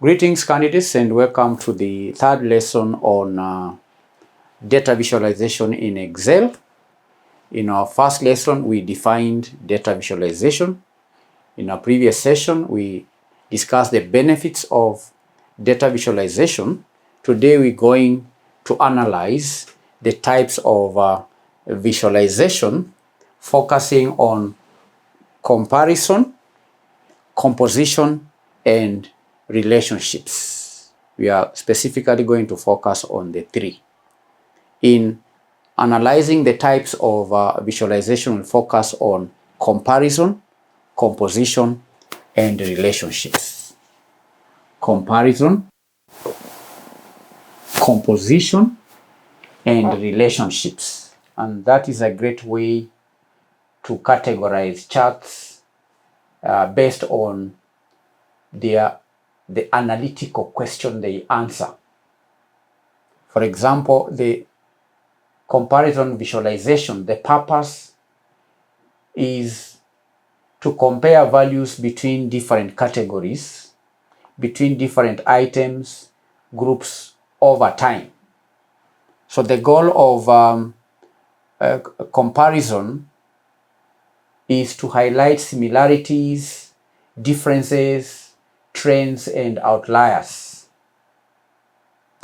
Greetings candidates, and welcome to the third lesson on data visualization in Excel. In our first lesson, we defined data visualization. In our previous session, we discussed the benefits of data visualization. Today, we're going to analyze the types of visualization, focusing on comparison, composition, and relationships. We are specifically going to focus on the three. In analyzing the types of visualization, we'll focus on comparison, composition, and relationships. Comparison, composition, and relationships. And that is a great way to categorize charts based on the analytical question they answer. For example, the comparison visualization, the purpose is to compare values between different categories, between different items, groups over time. So the goal of comparison is to highlight similarities, differences, trends, and outliers.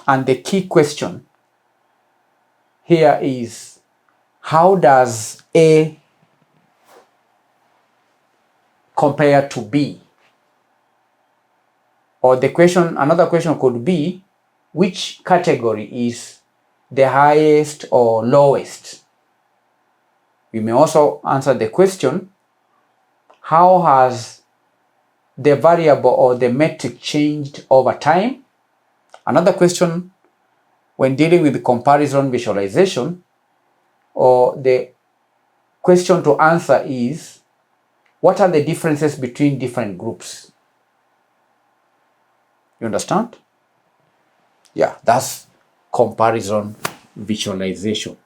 And the key question here is, how does A compare to B? Or another question could be, which category is the highest or lowest? We may also answer the question, how has the variable or the metric changed over time? Another question when dealing with comparison visualization, or the question to answer is, what are the differences between different groups? You understand? Yeah, that's comparison visualization.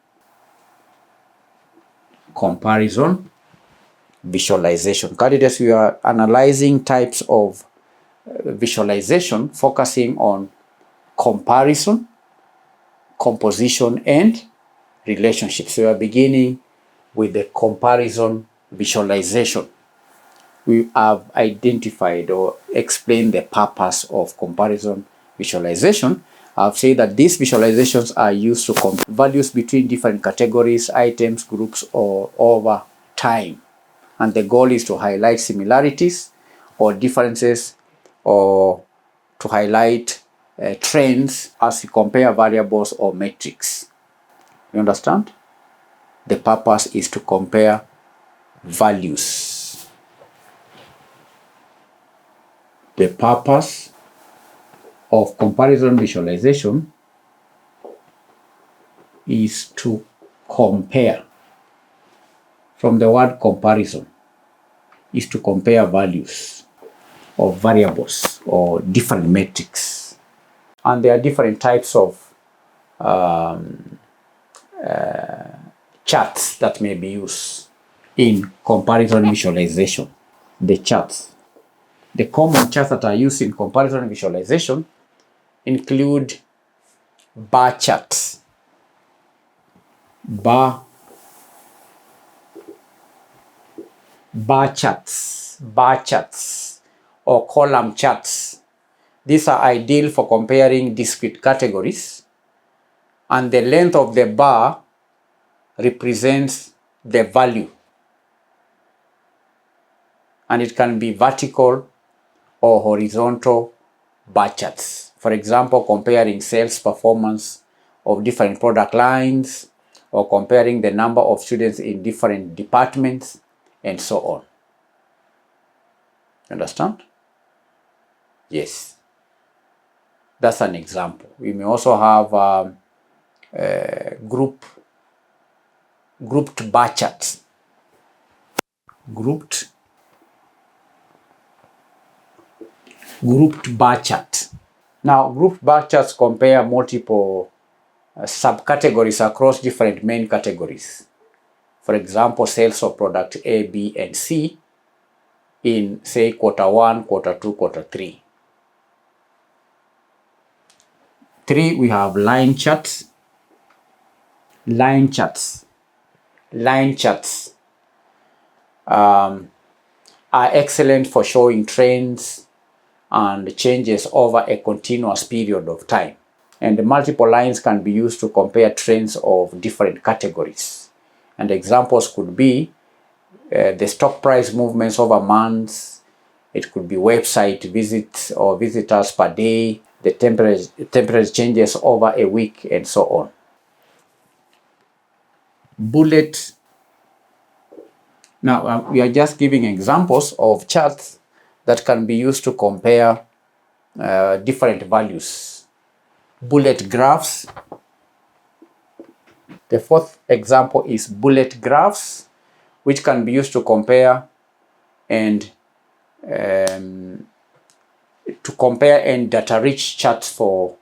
Comparison visualization. Candidates, we are analyzing types of visualization, focusing on comparison, composition, and relationships. So we are beginning with the comparison visualization. We have identified or explained the purpose of comparison visualization. I've said that these visualizations are used to compare values between different categories, items, groups, or over time. And the goal is to highlight similarities or differences, or to highlight trends as we compare variables or metrics. You understand? The purpose is to compare values. The purpose of comparison visualization is to compare. From the word comparison, is to compare values of variables or different metrics. And there are different types of charts that may be used in comparison visualization. The charts. The common charts that are used in comparison visualization include bar charts. Bar charts, or column charts. These are ideal for comparing discrete categories, and the length of the bar represents the value, and it can be vertical or horizontal bar charts. For example, comparing sales performance of different product lines, or comparing the number of students in different departments, and so on. Understand? Yes. That's an example. We may also have grouped bar charts. Grouped bar chart. Now, grouped bar charts compare multiple subcategories across different main categories. For example, sales of product A, B, and C in, say, quarter 1, quarter 2, quarter 3. 3, we have line charts. Line charts are excellent for showing trends and changes over a continuous period of time. And the multiple lines can be used to compare trends of different categories. And examples could be the stock price movements over months. It could be website visits or visitors per day, the temperature changes over a week, and so on. Bullet. Now, we are just giving examples of charts that can be used to compare different values. Bullet graphs. The fourth example is bullet graphs, which can be used to compare and data-rich charts for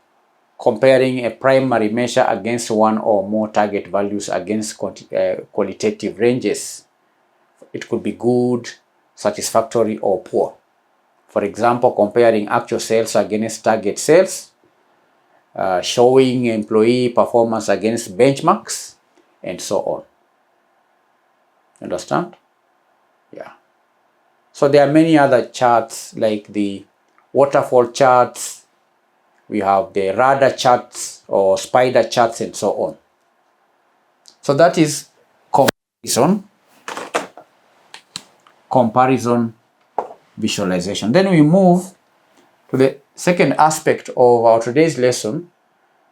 comparing a primary measure against one or more target values against qualitative ranges. It could be good, satisfactory, or poor. For example, comparing actual sales against target sales, showing employee performance against benchmarks, and so on. Understand? Yeah. So there are many other charts like the waterfall charts, we have the radar charts or spider charts, and so on. So that is comparison visualization. Then we move to the second aspect of our today's lesson,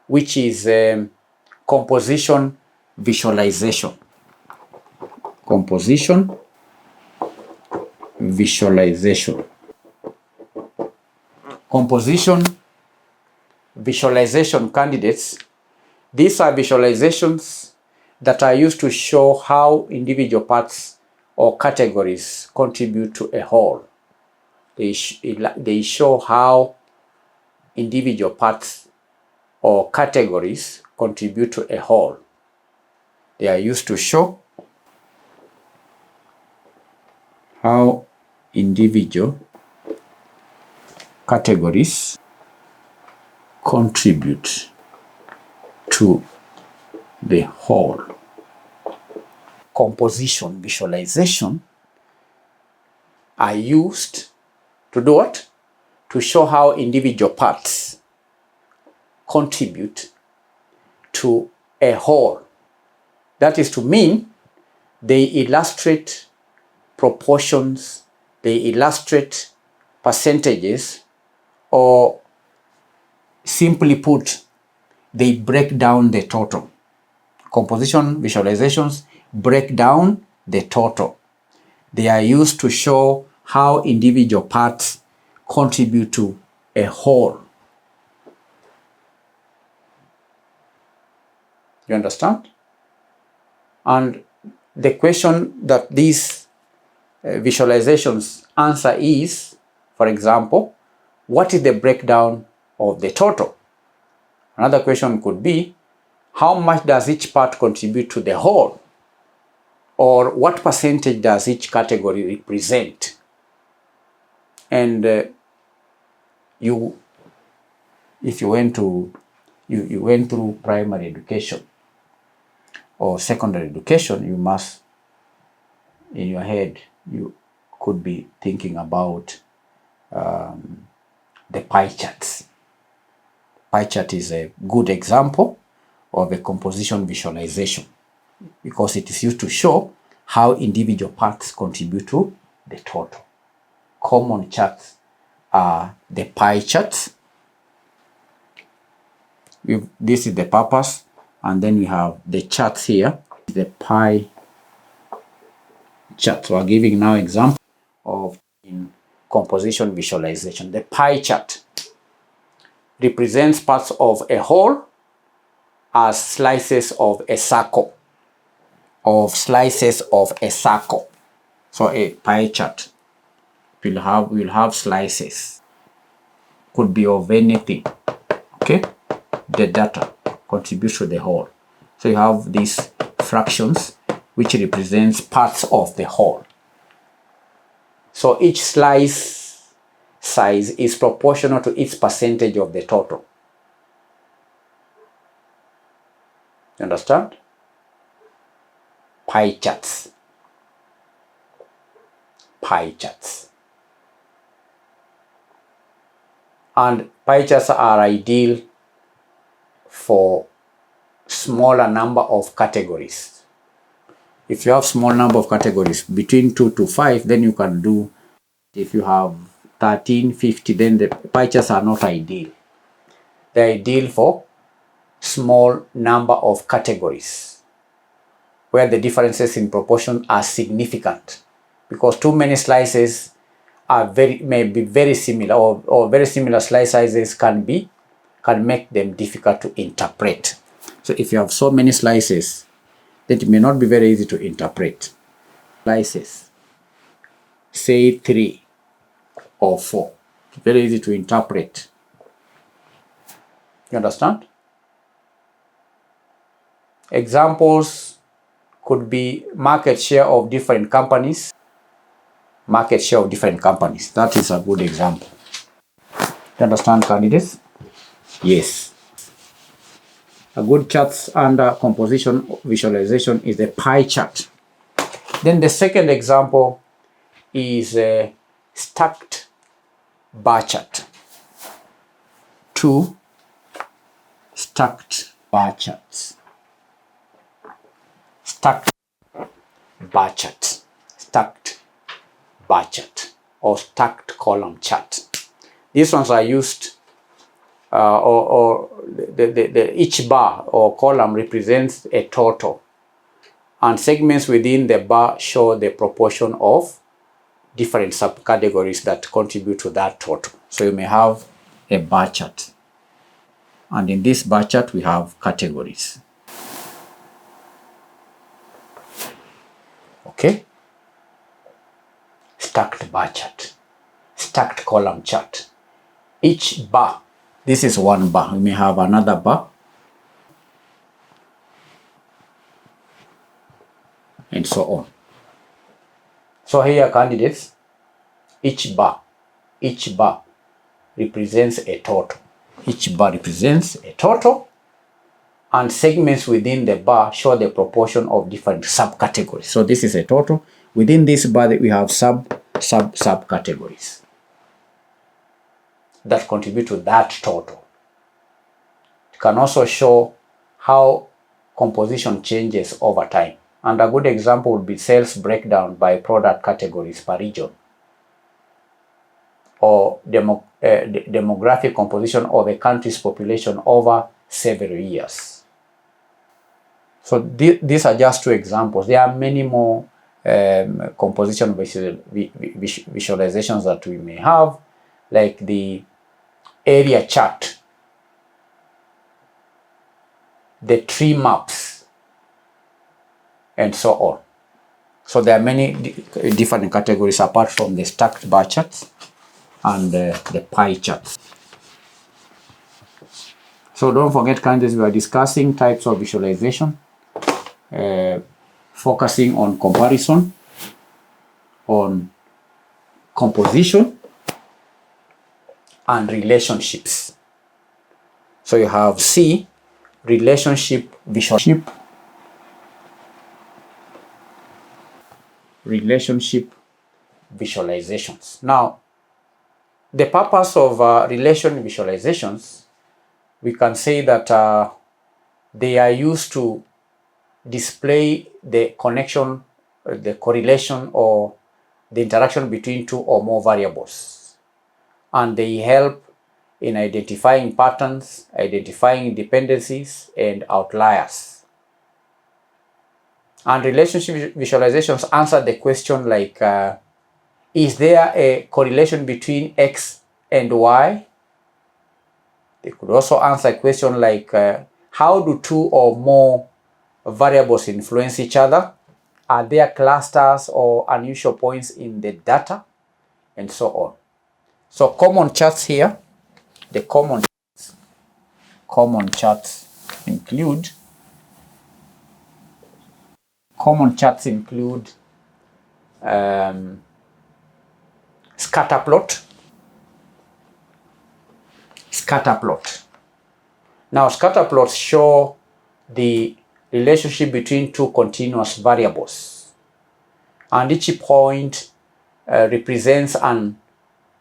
which is composition visualization. Composition visualization. Composition visualization candidates. These are visualizations that are used to show how individual parts or categories contribute to a whole. They show how individual parts or categories contribute to a whole. They are used to show how individual categories contribute to the whole. Composition visualization are used to do what? To show how individual parts contribute to a whole. That is to mean they illustrate proportions, they illustrate percentages, or simply put, they break down the total. Composition visualizations break down the total. They are used to show how individual parts contribute to a whole. You understand? And the question that these visualizations answer is, for example, what is the breakdown of the total? Another question could be, how much does each part contribute to the whole? Or what percentage does each category represent? And if you went through primary education or secondary education, you must, in your head, you could be thinking about the pie charts. Pie chart is a good example of a composition visualization because it is used to show how individual parts contribute to the total. Common charts are the pie charts. This is the purpose, and then we have the charts here, the pie chart. So I'm giving now example of in composition visualization. The pie chart represents parts of a whole as slices of a circle. So a pie chart will have slices. Could be of anything. Okay? The data contributes to the whole. So you have these fractions which represents parts of the whole. So each slice size is proportional to its percentage of the total. You understand? Pie charts. Pie charts. And pie charts are ideal for smaller number of categories. If you have small number of categories between 2 to 5, then you can do, if you have 13, 50, then the pie charts are not ideal. They're ideal for small number of categories where the differences in proportion are significant, because too many slices may be very similar, or very similar slice sizes can make them difficult to interpret. So if you have so many slices, that it may not be very easy to interpret. Slices, say 3 or 4, very easy to interpret. You understand? Examples could be market share of different companies. Market share of different companies. That is a good example. You understand, candidates? Yes. A good chart under composition visualization is a pie chart. Then the second example is a stacked bar chart. 2 stacked bar charts. Stacked bar chart. Stacked bar chart or stacked column chart. These ones are used each bar or column represents a total, and segments within the bar show the proportion of different subcategories that contribute to that total. So you may have a bar chart, and in this bar chart we have categories. Okay? Stacked bar chart, stacked column chart. Each bar, this is one bar, we may have another bar, and so on. So here, candidates, each bar represents a total. Each bar represents a total, and segments within the bar show the proportion of different subcategories. So this is a total. Within this bar we have subcategories that contribute to that total. It can also show how composition changes over time. And a good example would be sales breakdown by product categories per region, or demographic composition of a country's population over several years. So these are just 2 examples. There are many more composition visualizations that we may have, like the area chart, the tree maps, and so on. So there are many different categories apart from the stacked bar charts and the pie charts. So don't forget, candidates, we are discussing types of visualization, focusing on comparison, on composition, and relationships. So you have C, relationship visualizations. Now, the purpose of relation visualizations, we can say that they are used to display the connection, the correlation, or the interaction between 2 or more variables. And they help in identifying patterns, identifying dependencies, and outliers. And relationship visualizations answer the question like, is there a correlation between X and Y? They could also answer a question like, how do 2 or more variables influence each other? Are there clusters or unusual points in the data? And so on. So common charts here, the common charts include scatter plot. Scatter plot. Now, scatter plots show the relationship between two continuous variables, and each point represents an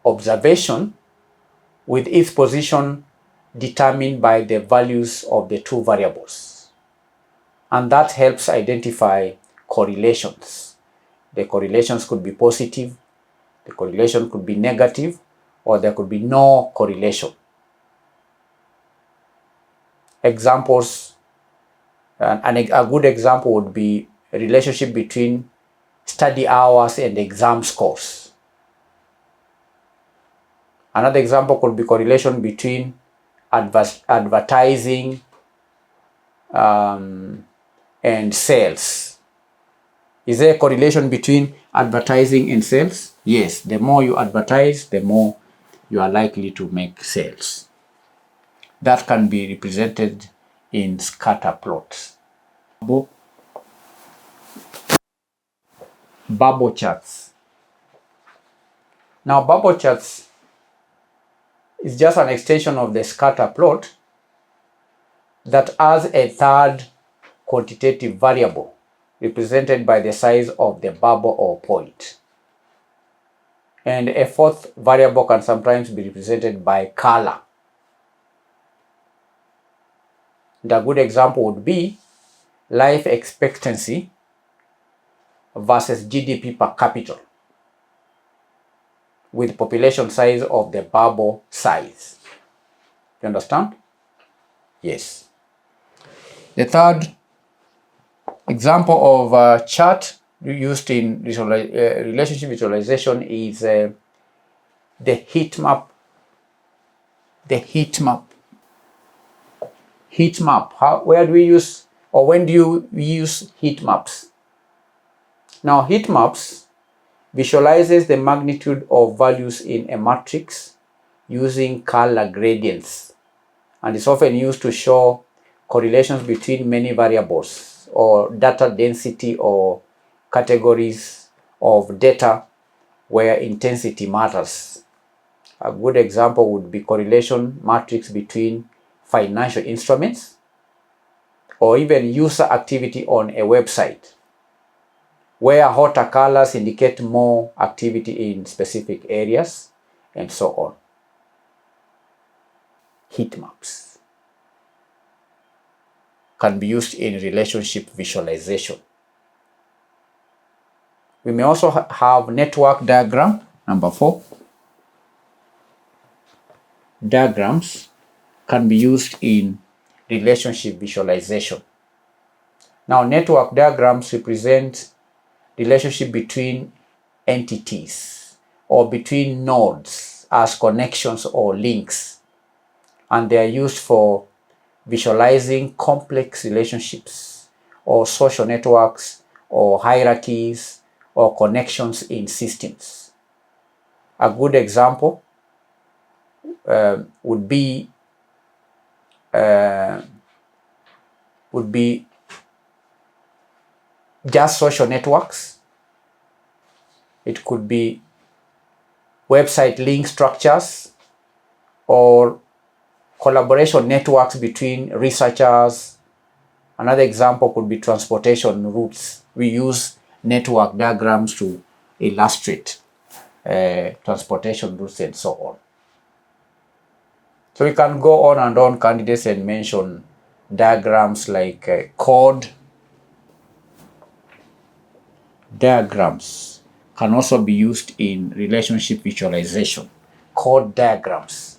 observation with its position determined by the values of the two variables. And that helps identify correlations. The correlations could be positive, the correlation could be negative, or there could be no correlation. Examples, a good example would be a relationship between study hours and exam scores. Another example could be correlation between advertising and sales. Is there a correlation between advertising and sales? Yes, the more you advertise, the more you are likely to make sales. That can be represented in scatter plots. Bubble charts. Now, bubble charts is just an extension of the scatter plot that has a third quantitative variable represented by the size of the bubble or point. And a fourth variable can sometimes be represented by color. And a good example would be life expectancy versus GDP per capita with population size of the bubble size. You understand? Yes. The third example of a chart used in relationship visualization is the heat map. The heat map. Heat map. Where do we use, or when do you use heat maps? Now, heat maps visualizes the magnitude of values in a matrix using color gradients, and is often used to show correlations between many variables or data density or categories of data where intensity matters. A good example would be correlation matrix between financial instruments or even user activity on a website, where hotter colors indicate more activity in specific areas, and so on. Heat maps can be used in relationship visualization. We may also have network diagram, number 4. Diagrams can be used in relationship visualization. Now, network diagrams represent relationship between entities or between nodes as connections or links, and they are used for visualizing complex relationships or social networks or hierarchies or connections in systems. A good example would be just social networks. It could be website link structures or collaboration networks between researchers. Another example could be transportation routes. We use network diagrams to illustrate transportation routes and so on. So we can go on and on, candidates, and mention diagrams like chord. Diagrams can also be used in relationship visualization. Chord diagrams.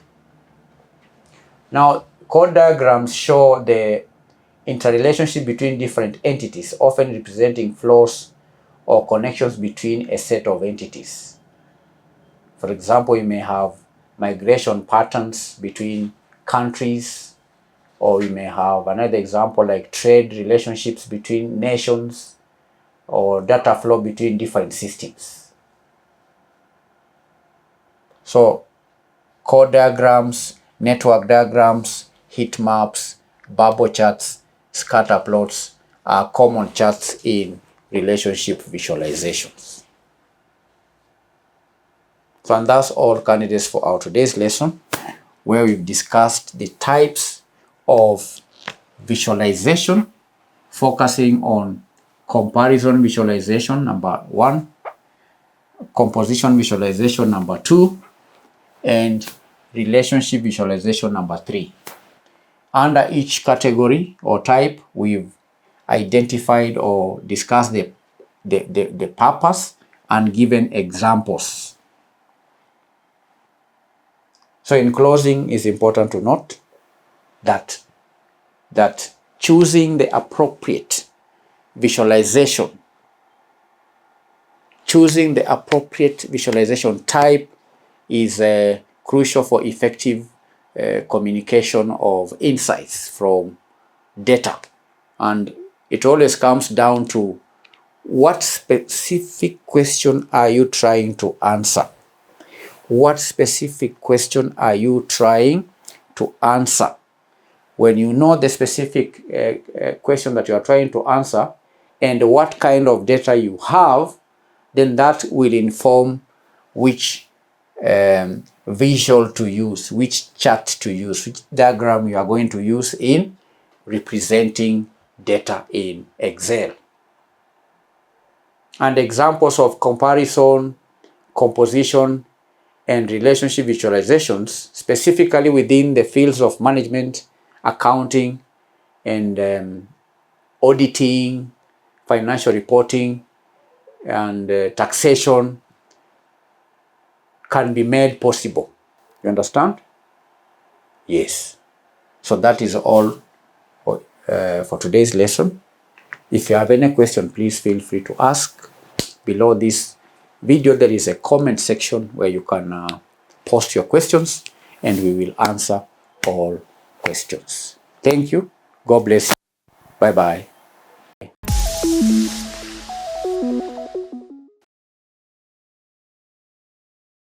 Now, chord diagrams show the interrelationship between different entities, often representing flows or connections between a set of entities. For example, you may have migration patterns between countries, or we may have another example like trade relationships between nations, or data flow between different systems. So, chord diagrams, network diagrams, heat maps, bubble charts, scatter plots are common charts in relationship visualizations. So, and that's all candidates for our today's lesson, where we've discussed the types of visualization, focusing on comparison visualization number 1, composition visualization number 2, and relationship visualization number 3. Under each category or type, we've identified or discussed the purpose and given examples. So in closing, it's important to note that choosing the appropriate visualization, choosing the appropriate visualization type is crucial for effective communication of insights from data. And it always comes down to what specific question are you trying to answer? What specific question are you trying to answer? When you know the specific question that you are trying to answer and what kind of data you have, then that will inform which visual to use, which chart to use, which diagram you are going to use in representing data in Excel. And examples of comparison, composition, and relationship visualizations, specifically within the fields of management, accounting, and auditing, financial reporting, and taxation, can be made possible. You understand? Yes. So that is all for today's lesson. If you have any question, please feel free to ask. Below this video, there is a comment section where you can post your questions and we will answer all questions. Thank you. God bless you. Bye-bye.